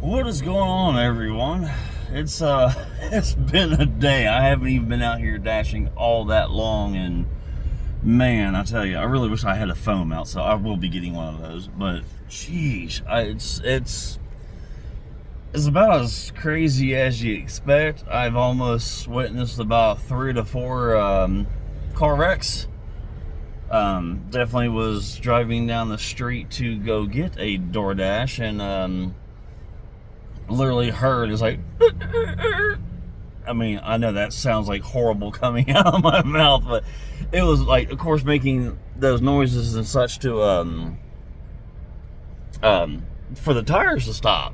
What is going on, everyone? It's it's been a day. I haven't even been out here dashing all that long, and man, I tell you, I really wish I had a foam out, so I will be getting one of those. But geez, it's about as crazy as you expect. I've almost witnessed about 3 to 4 car wrecks. Definitely was driving down the street to go get a DoorDash, and literally heard is like I mean, I know that sounds like horrible coming out of my mouth, but it was like, of course, making those noises and such to for the tires to stop.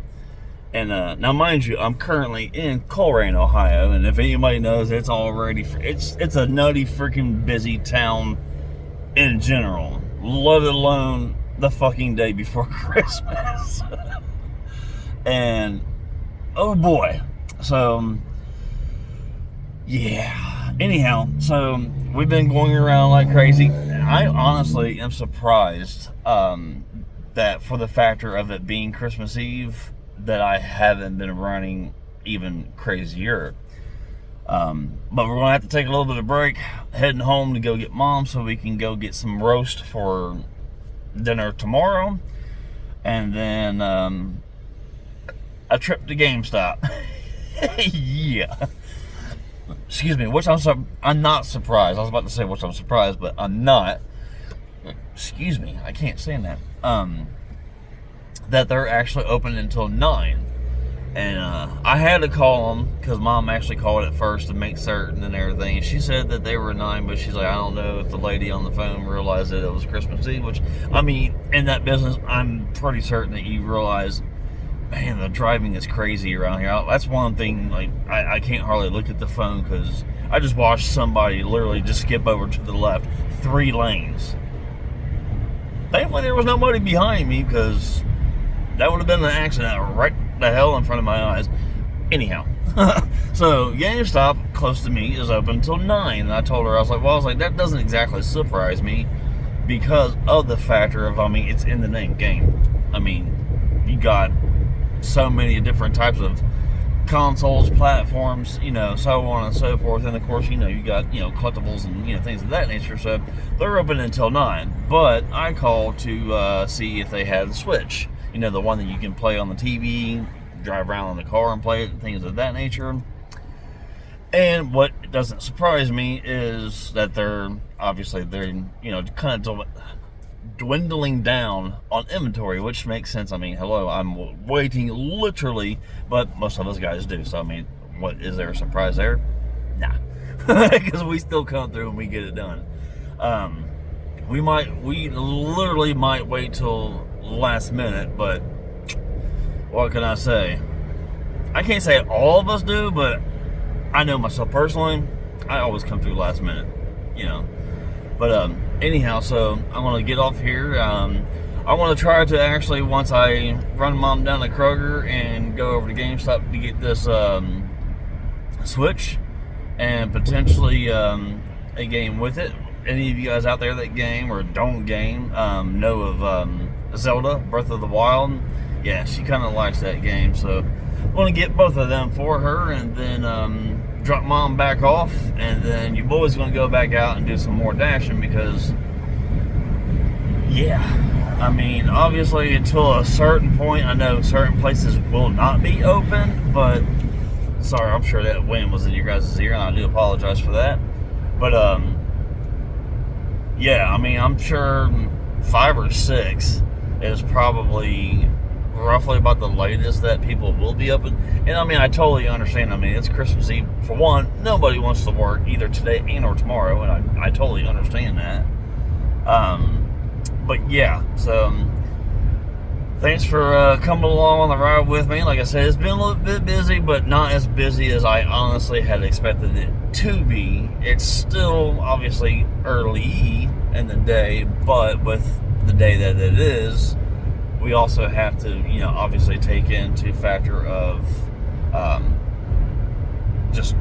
And now, mind you, I'm currently in Colerain, Ohio, and if anybody knows, it's already it's a nutty freaking busy town in general, let alone the fucking day before Christmas. And oh boy, so yeah. Anyhow, so we've been going around like crazy. I honestly am surprised that for the factor of it being Christmas Eve, that I haven't been running even crazier. But we're gonna have to take a little bit of break, heading home to go get mom so we can go get some roast for dinner tomorrow, and then a trip to GameStop. Yeah. Excuse me, which I'm not surprised. I was about to say which I'm surprised, but I'm not. Excuse me, I can't stand that. That they're actually open until 9. And I had to call them because mom actually called it first to make certain and everything. And she said that they were 9, but she's like, I don't know if the lady on the phone realized that it was Christmas Eve, which, I mean, in that business, I'm pretty certain that you realize, man, the driving is crazy around here. That's one thing, like, I can't hardly look at the phone because I just watched somebody literally just skip over to the left 3 lanes. Thankfully, there was nobody behind me because that would have been an accident right the hell in front of my eyes. Anyhow, so GameStop close to me is open until 9. And I told her, I was like, that doesn't exactly surprise me because of the factor of, I mean, it's in the name, game. I mean, you got so many different types of consoles, platforms, so on and so forth. And of course, you got, collectibles and, things of that nature. So they're open until 9. But I called to see if they had the Switch. The one that you can play on the TV, drive around in the car and play it, and things of that nature. And what doesn't surprise me is that they're kind of dwindling down on inventory, which makes sense. I mean, hello, I'm waiting literally, but most of us guys do. So, I mean, what is there a surprise there? Nah, because we still come through and we get it done. We literally might wait till last minute, but what can I say? I can't say all of us do, but I know myself personally, I always come through last minute, But anyhow, so I'm gonna get off here. I want to try to actually, once I run mom down to Kroger and go over to GameStop to get this Switch and potentially a game with it. Any of you guys out there that game or don't game know of Zelda Breath of the Wild? Yeah, she kind of likes that game, so I'm going to get both of them for her and then drop mom back off, and then you boys going to go back out and do some more dashing because, yeah, I mean, obviously until a certain point, I know certain places will not be open, but sorry, I'm sure that wind was in your guys' ear, and I do apologize for that. But yeah, I mean, I'm sure 5 or 6 is probably roughly about the latest that people will be open. And I mean, I totally understand. I mean, it's Christmas Eve. For one, nobody wants to work either today and or tomorrow, and I totally understand that. But yeah, so thanks for coming along on the ride with me. Like I said, it's been a little bit busy, but not as busy as I honestly had expected it to be. It's still obviously early in the day, but with the day that it is, we also have to, obviously take into factor of just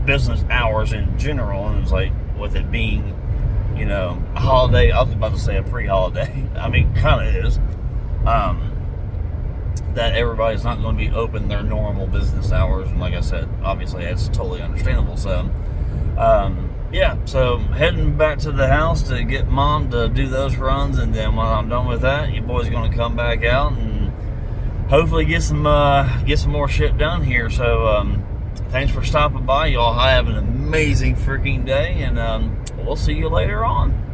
business hours in general. And it's like, with it being, a holiday, I was about to say a pre-holiday. I mean, kind of is. that everybody's not going to be open their normal business hours. And like I said, obviously that's totally understandable. So, yeah, so heading back to the house to get Mom to do those runs, and then when I'm done with that, your boy's going to come back out and hopefully get some more shit done here. So, thanks for stopping by, y'all. Have an amazing freaking day, and we'll see you later on.